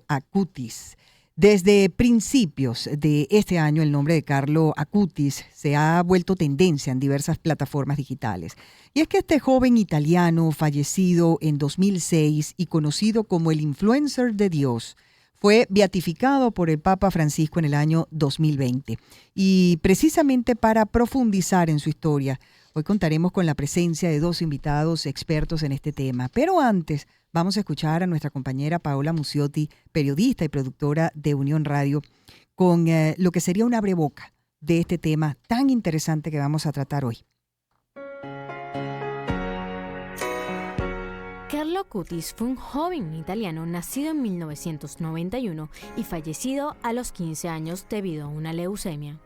Acutis. Desde principios de este año, el nombre de Carlo Acutis se ha vuelto tendencia en diversas plataformas digitales. Y es que este joven italiano, fallecido en 2006 y conocido como el influencer de Dios, fue beatificado por el Papa Francisco en el año 2020. Y precisamente para profundizar en su historia, hoy contaremos con la presencia de dos invitados expertos en este tema. Pero antes, vamos a escuchar a nuestra compañera Paola Muciotti, periodista y productora de Unión Radio, con lo que sería una abreboca de este tema tan interesante que vamos a tratar hoy. Carlo Acutis fue un joven italiano nacido en 1991 y fallecido a los 15 años debido a una leucemia.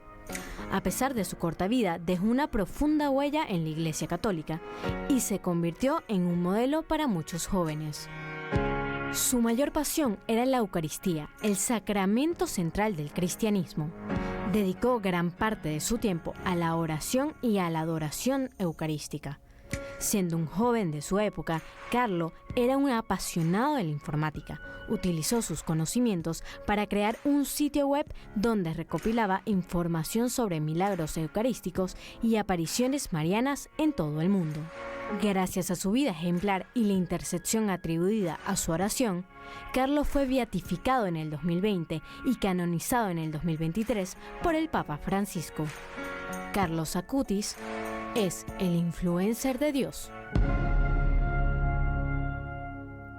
A pesar de su corta vida, dejó una profunda huella en la Iglesia Católica y se convirtió en un modelo para muchos jóvenes. Su mayor pasión era la Eucaristía, el sacramento central del cristianismo. Dedicó gran parte de su tiempo a la oración y a la adoración eucarística. Siendo un joven de su época, Carlo era un apasionado de la informática. Utilizó sus conocimientos para crear un sitio web donde recopilaba información sobre milagros eucarísticos y apariciones marianas en todo el mundo. Gracias a su vida ejemplar y la intercesión atribuida a su oración, Carlo fue beatificado en el 2020 y canonizado en el 2023 por el Papa Francisco. Carlos Acutis es el influencer de Dios.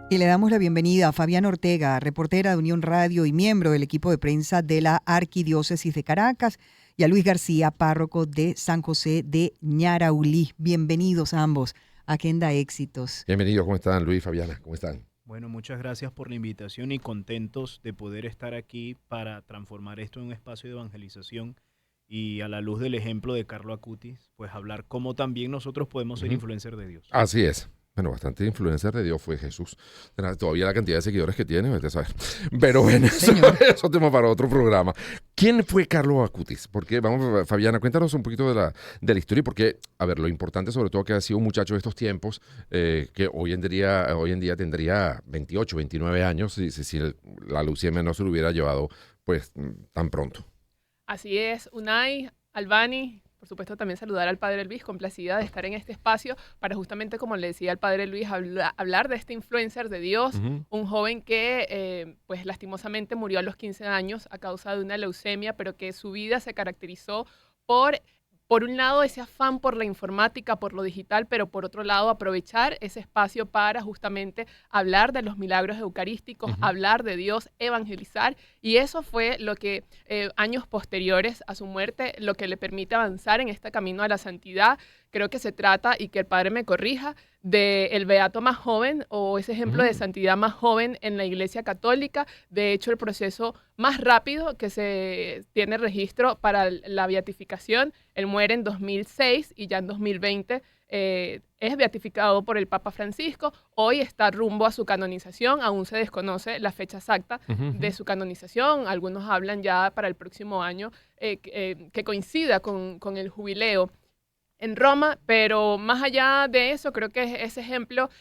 Y le damos la bienvenida a Fabiana Ortega, reportera de Unión Radio y miembro del equipo de prensa de la Arquidiócesis de Caracas, y a Luis García, párroco de San José de Ñaraulí. Bienvenidos ambos a Agenda Éxitos. Bienvenidos, ¿cómo están Luis, Fabiana? ¿Cómo están? Bueno, muchas gracias por la invitación y contentos de poder estar aquí para transformar esto en un espacio de evangelización y a la luz del ejemplo de Carlo Acutis, pues hablar cómo también nosotros podemos ser influencers de Dios. Así es. Bueno, bastante influencer de Dios fue Jesús. Todavía la cantidad de seguidores que tiene, vete a saber. Pero bueno, eso es tema para otro programa. ¿Quién fue Carlo Acutis? Porque, vamos, Fabiana, cuéntanos un poquito de la historia, porque, a ver, lo importante sobre todo que ha sido un muchacho de estos tiempos, que hoy en día tendría 28, 29 años, si la leucemia no se lo hubiera llevado, pues, tan pronto. Así es, Unai, Albani, por supuesto también saludar al Padre Luis, complacida de estar en este espacio para justamente, como le decía al Padre Luis, hablar de este influencer de Dios, un joven que pues lastimosamente murió a los 15 años a causa de una leucemia, pero que su vida se caracterizó por un lado, ese afán por la informática, por lo digital, pero por otro lado, aprovechar ese espacio para justamente hablar de los milagros eucarísticos, hablar de Dios, evangelizar. Y eso fue lo que años posteriores a su muerte, lo que le permite avanzar en este camino a la santidad. Creo que se trata, y que el Padre me corrija, del beato más joven o ese ejemplo de santidad más joven en la Iglesia Católica. De hecho, el proceso más rápido que se tiene registro para la beatificación, él muere en 2006 y ya en 2020 es beatificado por el Papa Francisco. Hoy está rumbo a su canonización, aún se desconoce la fecha exacta de su canonización. Algunos hablan ya para el próximo año que coincida con el jubileo en Roma, pero más allá de eso, creo que es ese ejemplo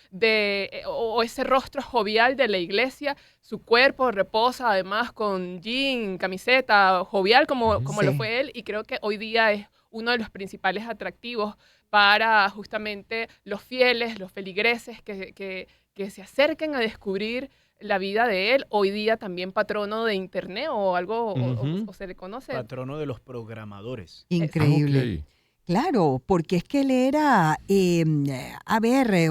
o ese rostro jovial de la iglesia. Su cuerpo reposa además con jean, camiseta, jovial como lo fue él, y creo que hoy día es uno de los principales atractivos para justamente los fieles, los feligreses que se acerquen a descubrir la vida de él. Hoy día también patrono de internet o algo, o se le conoce. Patrono de los programadores. Increíble. Okay. Claro, porque es que él era,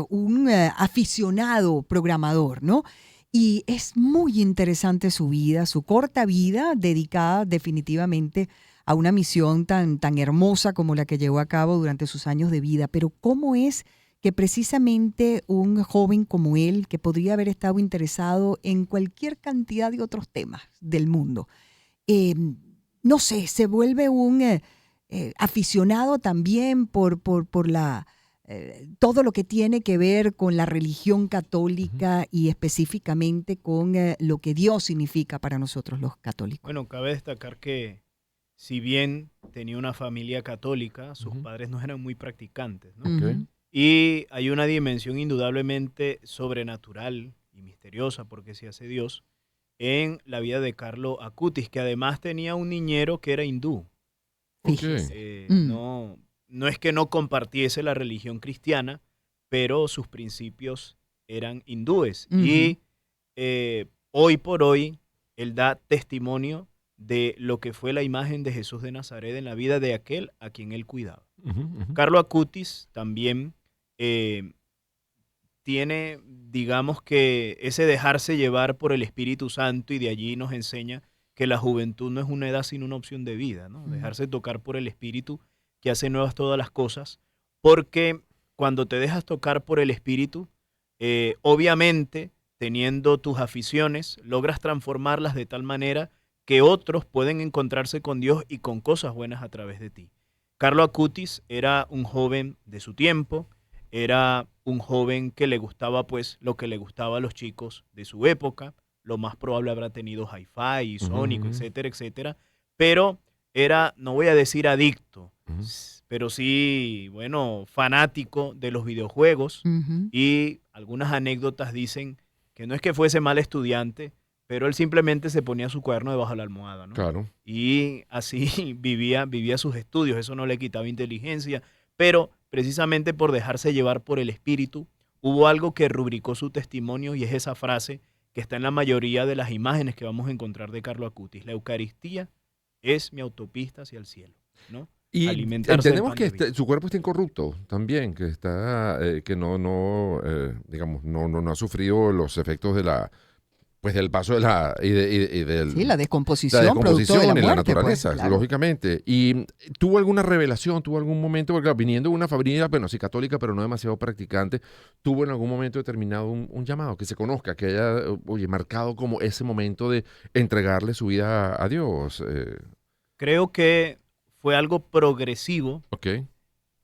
un aficionado programador, ¿no? Y es muy interesante su vida, su corta vida, dedicada definitivamente a una misión tan hermosa como la que llevó a cabo durante sus años de vida. Pero ¿cómo es que precisamente un joven como él, que podría haber estado interesado en cualquier cantidad de otros temas del mundo, no sé, se vuelve un aficionado también por todo lo que tiene que ver con la religión católica y específicamente con lo que Dios significa para nosotros los católicos? Bueno, cabe destacar que si bien tenía una familia católica, sus padres no eran muy practicantes, ¿no? Okay. Y hay una dimensión indudablemente sobrenatural y misteriosa, porque se hace Dios, en la vida de Carlo Acutis, que además tenía un niñero que era hindú. Fíjese. Mm. No es que no compartiese la religión cristiana, pero sus principios eran hindúes. Ujú. Y hoy por hoy, él da testimonio de lo que fue la imagen de Jesús de Nazaret en la vida de aquel a quien él cuidaba. Carlo Acutis también tiene, digamos que, ese dejarse llevar por el Espíritu Santo, y de allí nos enseña que la juventud no es una edad sino una opción de vida, ¿no? Dejarse tocar por el Espíritu que hace nuevas todas las cosas, porque cuando te dejas tocar por el Espíritu, obviamente, teniendo tus aficiones, logras transformarlas de tal manera que otros pueden encontrarse con Dios y con cosas buenas a través de ti. Carlo Acutis era un joven de su tiempo, era un joven que le gustaba pues lo que le gustaba a los chicos de su época, lo más probable habrá tenido Hi-Fi y Sónico, etcétera, etcétera, pero era, no voy a decir adicto, pero sí, bueno, fanático de los videojuegos, y algunas anécdotas dicen que no es que fuese mal estudiante, pero él simplemente se ponía su cuaderno debajo de la almohada, ¿no? Claro. Y así vivía sus estudios, eso no le quitaba inteligencia, pero precisamente por dejarse llevar por el Espíritu, hubo algo que rubricó su testimonio, y es esa frase que está en la mayoría de las imágenes que vamos a encontrar de Carlo Acutis: la Eucaristía es mi autopista hacia el cielo, ¿no? Y Alimentarse entendemos del pan que de vida. su cuerpo está incorrupto también, que está, que digamos, no ha sufrido los efectos de pues del paso de la y del Sí, la descomposición, la producto de descomposición la en la muerte, naturaleza, pues, claro. lógicamente. Y tuvo alguna revelación, tuvo algún momento, porque claro, viniendo de una familia, bueno, sí católica, pero no demasiado practicante, tuvo en algún momento determinado un llamado, que se conozca, que haya, oye, marcado como ese momento de entregarle su vida a Dios. Creo que fue algo progresivo, Ok.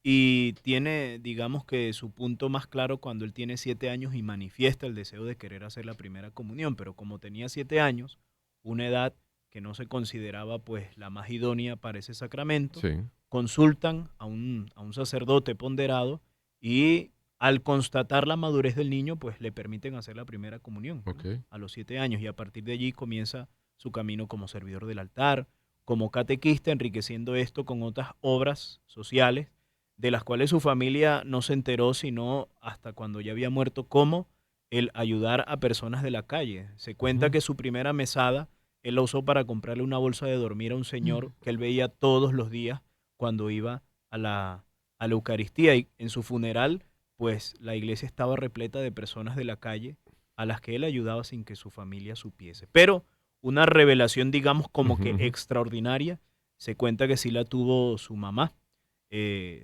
y tiene, digamos que su punto más claro cuando él tiene 7 años y manifiesta el deseo de querer hacer la primera comunión, pero como tenía 7 años, una edad que no se consideraba pues la más idónea para ese sacramento, Sí. consultan a un sacerdote ponderado, y al constatar la madurez del niño, pues le permiten hacer la primera comunión, ¿no? Ok. A los 7 años, y a partir de allí comienza su camino como servidor del altar, como catequista, enriqueciendo esto con otras obras sociales, de las cuales su familia no se enteró sino hasta cuando ya había muerto, como el ayudar a personas de la calle. Se cuenta que su primera mesada él la usó para comprarle una bolsa de dormir a un señor que él veía todos los días cuando iba a la Eucaristía, y en su funeral pues la iglesia estaba repleta de personas de la calle a las que él ayudaba sin que su familia supiese. Pero una revelación, digamos, como que extraordinaria, se cuenta que sí la tuvo su mamá.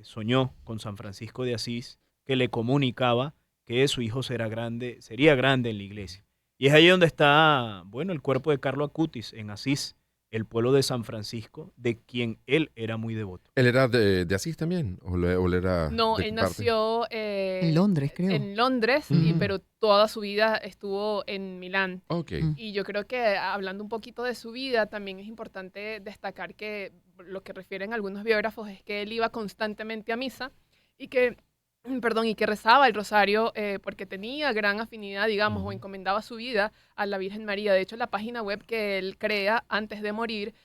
Soñó con San Francisco de Asís, que le comunicaba que su hijo sería grande en la iglesia. Y es ahí donde está, bueno, el cuerpo de Carlo Acutis, en Asís, el pueblo de San Francisco, de quien él era muy devoto. ¿Él era de Asís también? ¿O él era No, de él qué parte? nació En Londres, creo. en Londres, pero toda su vida estuvo en Milán. Ok. Y yo creo que hablando un poquito de su vida, también es importante destacar que lo que refieren algunos biógrafos es que él iba constantemente a misa, y que rezaba el rosario porque tenía gran afinidad, digamos, o encomendaba su vida a la Virgen María. De hecho, la página web que él crea antes de morir,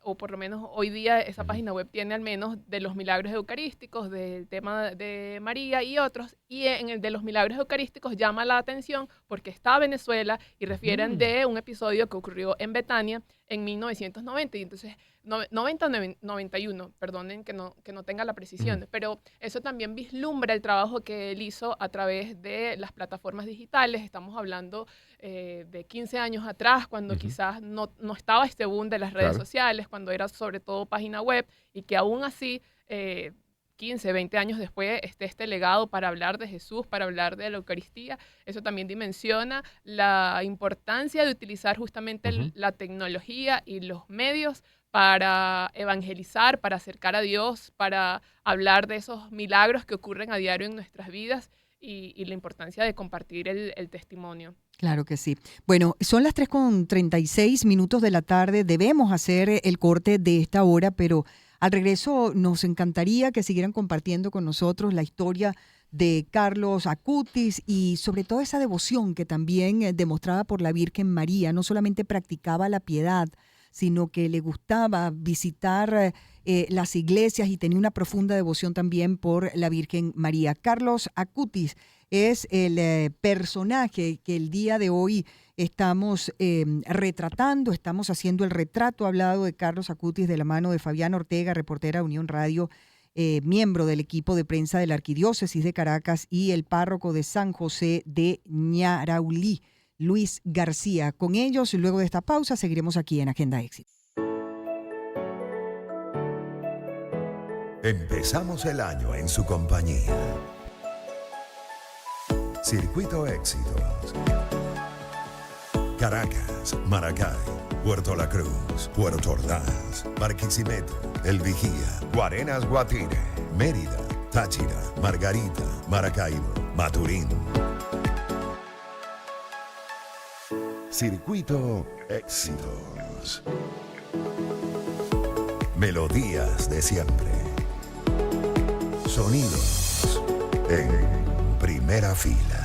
o por lo menos hoy día esa página web tiene al menos de los milagros eucarísticos, del tema de María y otros, y en el de los milagros eucarísticos llama la atención porque está Venezuela y refieren de un episodio que ocurrió en Betania en 1990, y entonces 90 o 91, perdonen que no tenga la precisión, pero eso también vislumbra el trabajo que él hizo a través de las plataformas digitales. Estamos hablando de 15 años atrás, cuando quizás no estaba este boom de las redes sociales, cuando era sobre todo página web, y que aún así 15, 20 años después esté este legado para hablar de Jesús, para hablar de la Eucaristía. Eso también dimensiona la importancia de utilizar justamente la tecnología y los medios para evangelizar, para acercar a Dios, para hablar de esos milagros que ocurren a diario en nuestras vidas, y la importancia de compartir el testimonio. Claro que sí. Bueno, son las 3:36 de la tarde. Debemos hacer el corte de esta hora, pero al regreso nos encantaría que siguieran compartiendo con nosotros la historia de Carlos Acutis y sobre todo esa devoción que también demostraba por la Virgen María. No solamente practicaba la piedad, sino que le gustaba visitar las iglesias y tenía una profunda devoción también por la Virgen María. Carlos Acutis es el personaje que el día de hoy estamos retratando, estamos haciendo el retrato hablado de Carlos Acutis de la mano de Fabiana Ortega, reportera de Unión Radio, miembro del equipo de prensa de la Arquidiócesis de Caracas, y el párroco de San José de Ñaraulí, Luis García. Con ellos, luego de esta pausa, seguiremos aquí en Agenda Éxito. Empezamos el año en su compañía. Circuito Éxitos. Caracas, Maracay, Puerto La Cruz, Puerto Ordaz, Barquisimeto, El Vigía, Guarenas, Guatire, Mérida, Táchira, Margarita, Maracaibo, Maturín. Circuito Éxitos. Melodías de siempre. Sonidos en primera fila.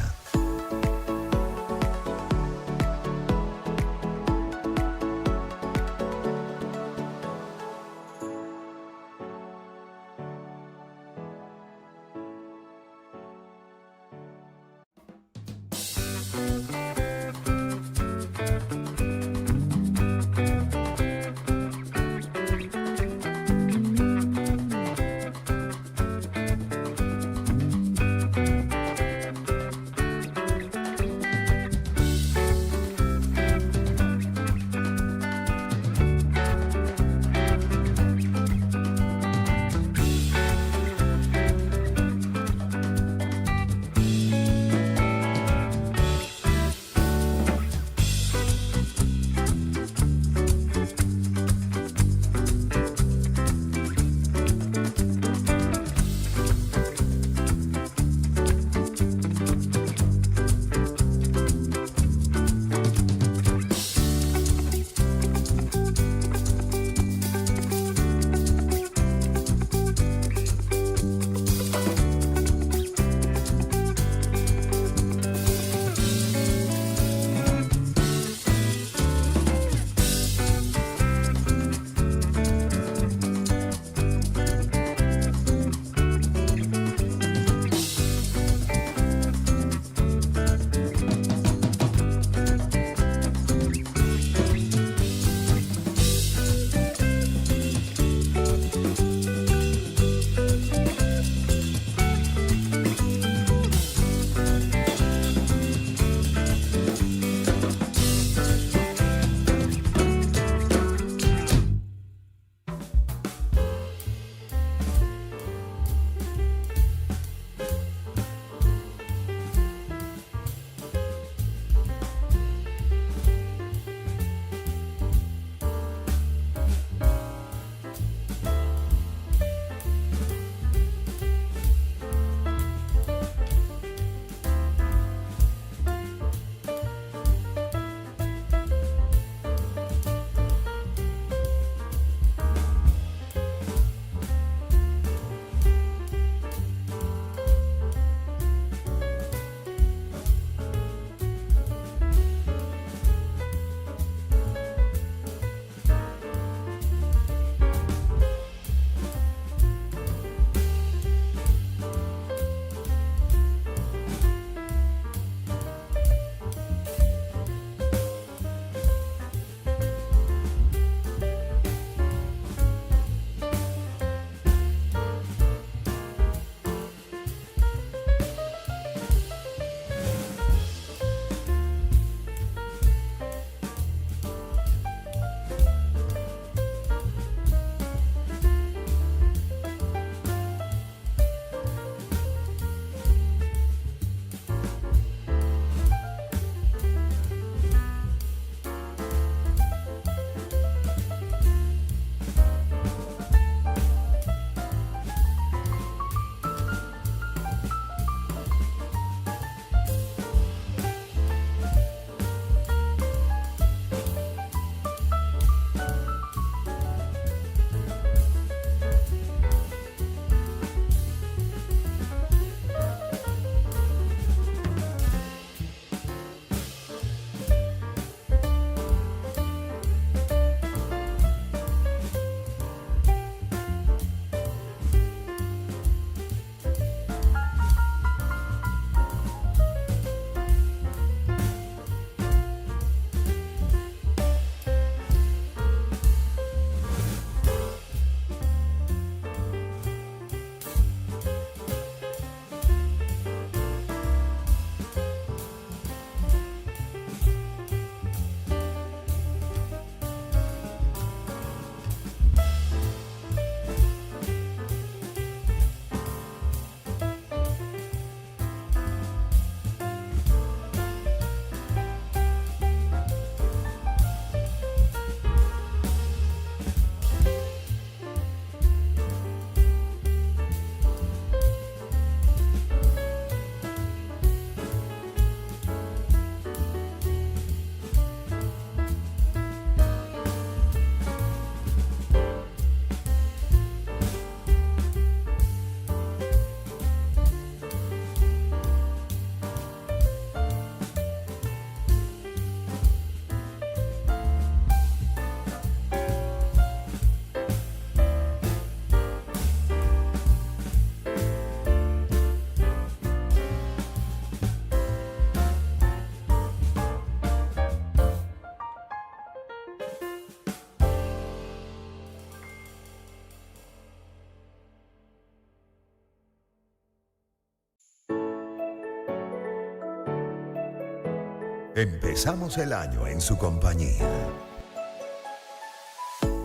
Empezamos el año en su compañía.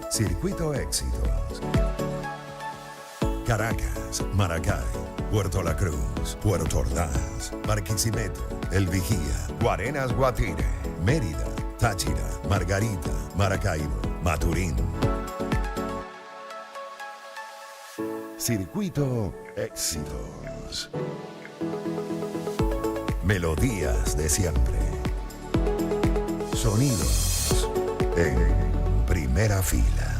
Circuito Éxitos. Caracas, Maracay, Puerto La Cruz, Puerto Ordaz, Barquisimeto, El Vigía, Guarenas, Guatire, Mérida, Táchira, Margarita, Maracaibo, Maturín. Circuito Éxitos. Melodías de siempre. Sonidos en primera fila.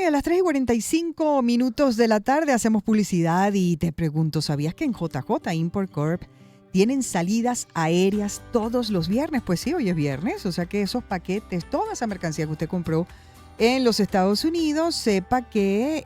A las 3:45 de la tarde hacemos publicidad y te pregunto, ¿sabías que en JJ Import Corp tienen salidas aéreas todos los viernes? Pues sí, hoy es viernes, o sea que esos paquetes, toda esa mercancía que usted compró en los Estados Unidos, sepa que,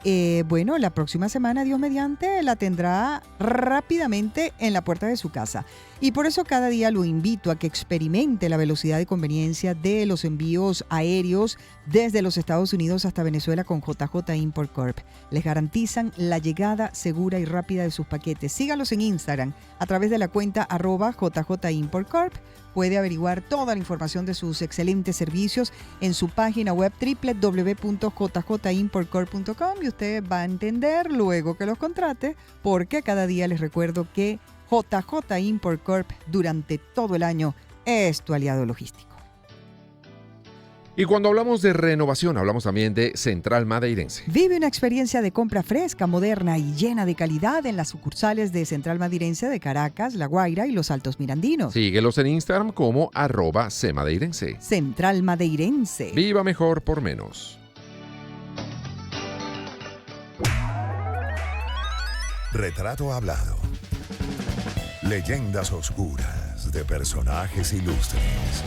la próxima semana, Dios mediante, la tendrá rápidamente en la puerta de su casa. Y por eso cada día lo invito a que experimente la velocidad y conveniencia de los envíos aéreos desde los Estados Unidos hasta Venezuela con JJ Import Corp. Les garantizan la llegada segura y rápida de sus paquetes. Sígalos en Instagram a través de la cuenta @JJ Import Corp. Puede averiguar toda la información de sus excelentes servicios en su página web www.jjimportcorp.com y usted va a entender luego que los contrate, porque cada día les recuerdo que JJ Import Corp durante todo el año es tu aliado logístico. Y cuando hablamos de renovación, hablamos también de Central Madeirense. Vive una experiencia de compra fresca, moderna y llena de calidad en las sucursales de Central Madeirense de Caracas, La Guaira y Los Altos Mirandinos. Síguelos en Instagram como @cmadeirense. Central Madeirense. Viva mejor por menos. Retrato hablado. Leyendas oscuras de personajes ilustres.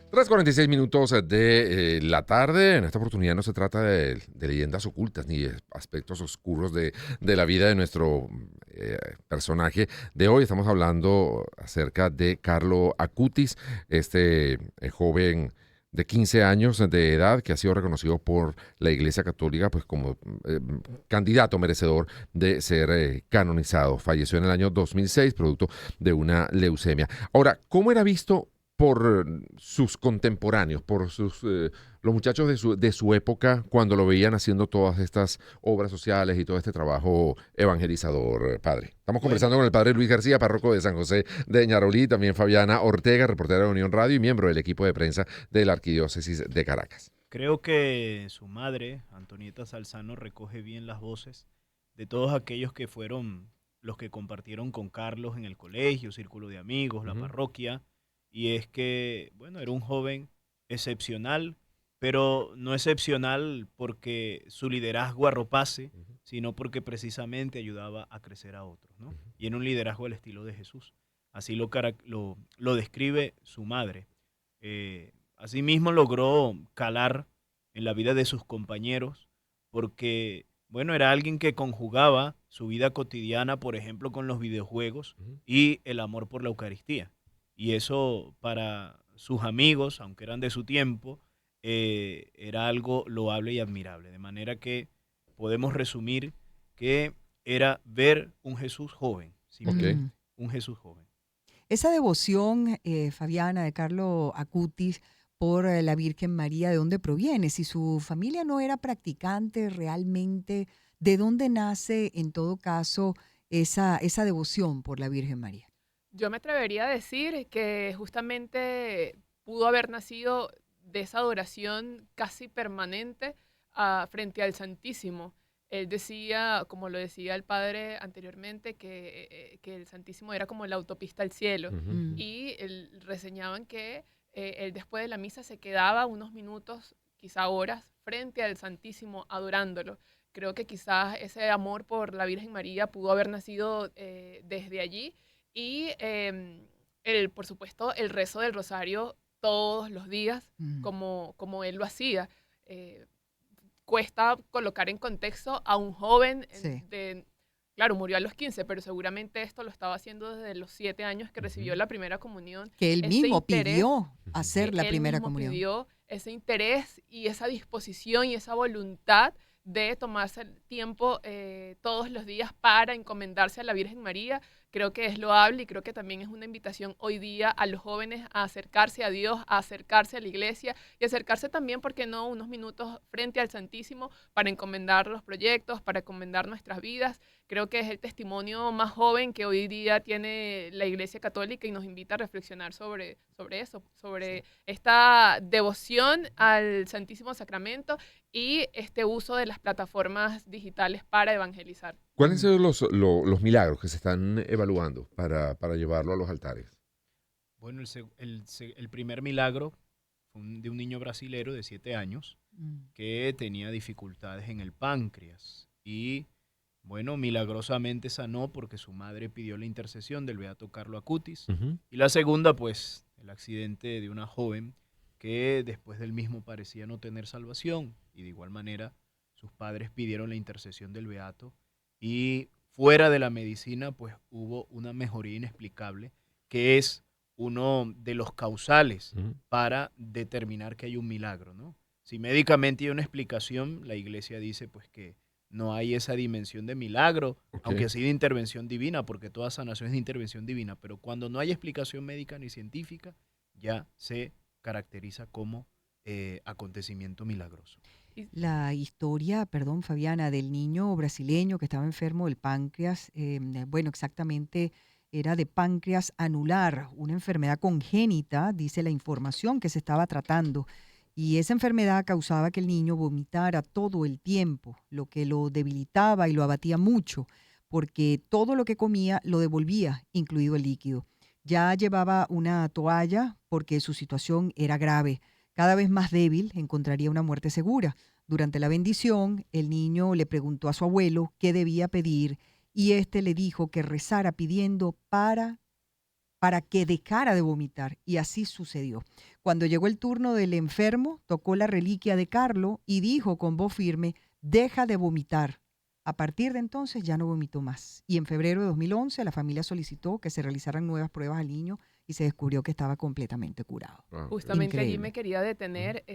3:46 de la tarde. En esta oportunidad no se trata de leyendas ocultas ni de aspectos oscuros de la vida de nuestro personaje de hoy. Estamos hablando acerca de Carlo Acutis, este joven de 15 años de edad que ha sido reconocido por la Iglesia Católica pues como candidato merecedor de ser canonizado. Falleció en el año 2006 producto de una leucemia. Ahora, ¿cómo era visto por sus contemporáneos, por los muchachos de su época cuando lo veían haciendo todas estas obras sociales y todo este trabajo evangelizador, padre? Estamos conversando con el padre Luis García, párroco de San José de Ñarolí, también Fabiana Ortega, reportera de Unión Radio y miembro del equipo de prensa de la Arquidiócesis de Caracas. Creo que su madre, Antonieta Salzano, recoge bien las voces de todos aquellos que fueron los que compartieron con Carlos en el colegio, círculo de amigos, la parroquia. Y es que, era un joven excepcional, pero no excepcional porque su liderazgo arropase, sino porque precisamente ayudaba a crecer a otros, ¿no? Y en un liderazgo al estilo de Jesús. Así lo describe su madre. Asimismo logró calar en la vida de sus compañeros porque, era alguien que conjugaba su vida cotidiana, por ejemplo, con los videojuegos y el amor por la Eucaristía. Y eso para sus amigos, aunque eran de su tiempo, era algo loable y admirable. De manera que podemos resumir que era ver un Jesús joven, un Jesús joven. Esa devoción, Fabiana, de Carlo Acutis por la Virgen María, ¿de dónde proviene? Si su familia no era practicante realmente, ¿de dónde nace en todo caso esa devoción por la Virgen María? Yo me atrevería a decir que justamente pudo haber nacido de esa adoración casi permanente frente al Santísimo. Él decía, como lo decía el padre anteriormente, que el Santísimo era como la autopista al cielo. Y reseñaban que él después de la misa se quedaba unos minutos, quizá horas, frente al Santísimo adorándolo. Creo que quizás ese amor por la Virgen María pudo haber nacido desde allí. Y por supuesto, el rezo del rosario todos los días, como él lo hacía. Cuesta colocar en contexto a un joven Sí. claro, murió a los 15, pero seguramente esto lo estaba haciendo desde los 7 años que recibió la primera comunión. Que él Ese mismo interés pidió hacer la él primera mismo comunión. pidió, ese interés y esa disposición y esa voluntad de tomarse el tiempo todos los días para encomendarse a la Virgen María. Creo que es loable y creo que también es una invitación hoy día a los jóvenes a acercarse a Dios, a acercarse a la iglesia y acercarse también, ¿por qué no?, unos minutos frente al Santísimo para encomendar los proyectos, para encomendar nuestras vidas. Creo que es el testimonio más joven que hoy día tiene la Iglesia Católica y nos invita a reflexionar sobre eso, sobre esta devoción al Santísimo Sacramento y este uso de las plataformas digitales para evangelizar. ¿Cuáles son los milagros que se están evaluando para llevarlo a los altares? Bueno, el primer milagro fue de un niño brasilero de 7 años que tenía dificultades en el páncreas y, bueno, milagrosamente sanó porque su madre pidió la intercesión del beato Carlo Acutis. Y la segunda, pues, el accidente de una joven que después del mismo parecía no tener salvación y de igual manera sus padres pidieron la intercesión del beato y fuera de la medicina, pues hubo una mejoría inexplicable que es uno de los causales para determinar que hay un milagro, ¿no? Si médicamente hay una explicación, la iglesia dice pues que no hay esa dimensión de milagro, aunque sí de intervención divina, porque toda sanación es de intervención divina, pero cuando no hay explicación médica ni científica, ya se caracteriza como acontecimiento milagroso. La historia, perdón, Fabiana, del niño brasileño que estaba enfermo del páncreas, bueno, exactamente era de páncreas anular, una enfermedad congénita, dice la información que se estaba tratando. Y esa enfermedad causaba que el niño vomitara todo el tiempo, lo que lo debilitaba y lo abatía mucho, porque todo lo que comía lo devolvía, incluido el líquido. Ya llevaba una toalla porque su situación era grave. Cada vez más débil, encontraría una muerte segura. Durante la bendición, el niño le preguntó a su abuelo qué debía pedir y éste le dijo que rezara pidiendo para que dejara de vomitar. Y así sucedió. Cuando llegó el turno del enfermo, tocó la reliquia de Carlo y dijo con voz firme, deja de vomitar. A partir de entonces ya no vomitó más. Y en febrero de 2011 la familia solicitó que se realizaran nuevas pruebas al niño y se descubrió que estaba completamente curado. Justamente allí Increíble. me quería detener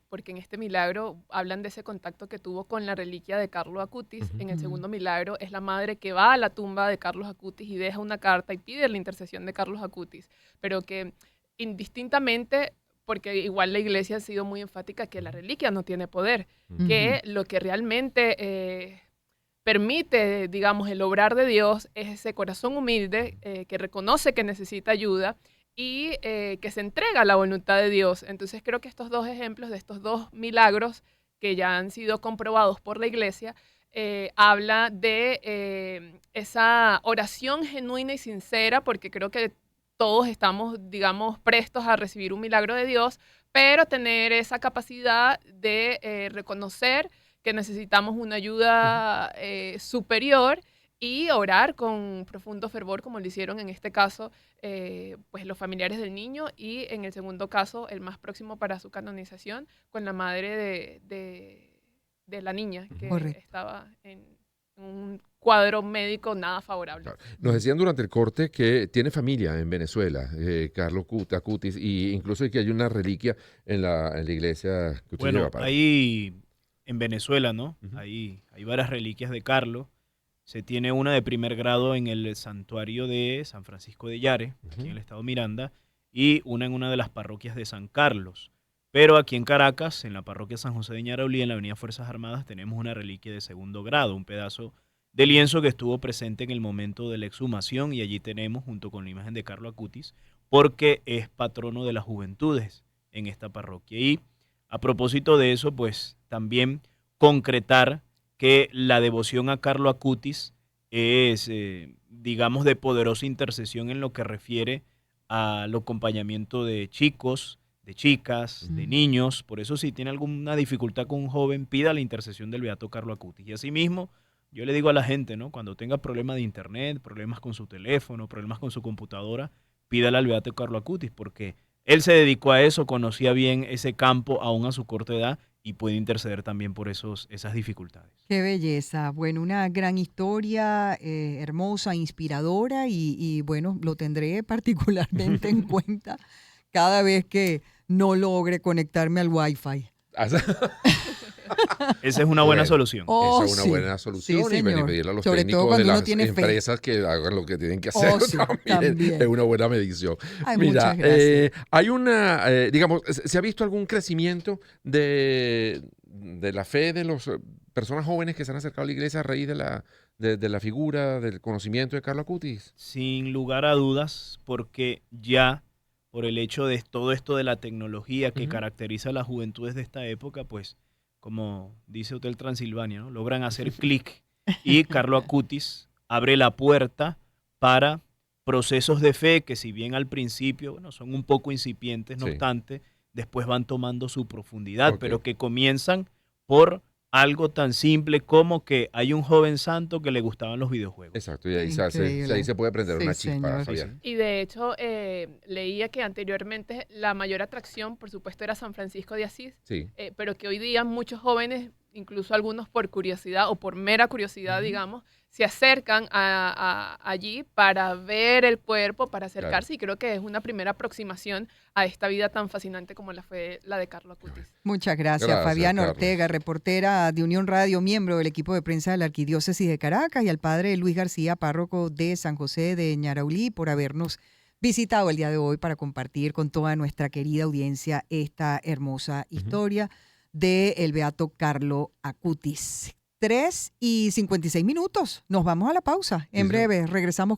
porque en este milagro hablan de ese contacto que tuvo con la reliquia de Carlo Acutis. En el segundo milagro es la madre que va a la tumba de Carlos Acutis y deja una carta y pide la intercesión de Carlos Acutis, pero que indistintamente, porque igual la iglesia ha sido muy enfática que la reliquia no tiene poder, que lo que realmente permite, digamos, el obrar de Dios es ese corazón humilde que reconoce que necesita ayuda y que se entrega a la voluntad de Dios. Entonces creo que estos dos ejemplos de estos dos milagros que ya han sido comprobados por la iglesia habla de esa oración genuina y sincera, porque creo que todos estamos, digamos, prestos a recibir un milagro de Dios, pero tener esa capacidad de reconocer que necesitamos una ayuda superior y orar con profundo fervor, como lo hicieron en este caso pues los familiares del niño y en el segundo caso, el más próximo para su canonización, con la madre de la niña que Correcto. estaba en un cuadro médico nada favorable. Claro. Nos decían durante el corte que tiene familia en Venezuela, Carlos Acutis, y incluso que hay una reliquia en la iglesia que usted lleva para... Ahí en Venezuela, ¿no? Hay varias reliquias de Carlos Se tiene una de primer grado en el santuario de San Francisco de Yare, aquí en el estado Miranda, y una en una de las parroquias de San Carlos. Pero aquí en Caracas, en la parroquia San José de Ñaraulí, en la avenida Fuerzas Armadas, tenemos una reliquia de segundo grado, un pedazo de lienzo que estuvo presente en el momento de la exhumación, y allí tenemos, junto con la imagen de Carlo Acutis, porque es patrono de las juventudes en esta parroquia. Y a propósito de eso, pues también concretar que la devoción a Carlo Acutis es, digamos, de poderosa intercesión en lo que refiere al acompañamiento de chicos, de chicas, de niños. Por eso, si tiene alguna dificultad con un joven, pida la intercesión del beato Carlo Acutis. Y asimismo, yo le digo a la gente, ¿no? Cuando tenga problemas de internet, problemas con su teléfono, problemas con su computadora, pídale al beato Carlo Acutis, porque él se dedicó a eso, conocía bien ese campo aún a su corta edad, y puede interceder también por esas dificultades. Qué belleza. Bueno, una gran historia, hermosa, inspiradora, y bueno, lo tendré particularmente en cuenta cada vez que no logre conectarme al Wi-Fi. Esa es una buena solución. Oh, esa es una sí. buena solución, Sí, y señor. pedirle a los Sobre todo técnicos de cuando uno las tiene fe. empresas que hagan lo que tienen que hacer. Oh, sí, también. Es una buena medición. Ay, Mira, muchas gracias. hay una, digamos, ¿se ha visto algún crecimiento de la fe de las personas jóvenes que se han acercado a la iglesia a raíz de la figura, del conocimiento de Carlo Acutis? Sin lugar a dudas, porque ya por el hecho de todo esto de la tecnología que caracteriza a las juventudes de esta época, pues, como dice Hotel Transilvania, ¿no? Logran hacer clic, y Carlo Acutis abre la puerta para procesos de fe que, si bien al principio, bueno, son un poco incipientes, no Sí. obstante, después van tomando su profundidad, Ok. pero que comienzan por algo tan simple como que hay un joven santo que le gustaban los videojuegos. Exacto, y ahí Increíble. ahí se puede prender Sí, una chispa, señor. Fabián. Y de hecho, leía que anteriormente la mayor atracción, por supuesto, era San Francisco de Asís, Sí. pero que hoy día muchos jóvenes, incluso algunos por curiosidad o por mera curiosidad, digamos, se acercan allí para ver el cuerpo, para acercarse, y creo que es una primera aproximación a esta vida tan fascinante como la fue la de Carlo Acutis. Muchas gracias, Gracias, Fabiana Carlos. Ortega, reportera de Unión Radio, miembro del equipo de prensa de la Arquidiócesis de Caracas, y al padre Luis García, párroco de San José de Ñaraulí, por habernos visitado el día de hoy para compartir con toda nuestra querida audiencia esta hermosa historia del beato Carlo Acutis. 3:56. Nos vamos a la pausa. En Sí, sí. breve regresamos.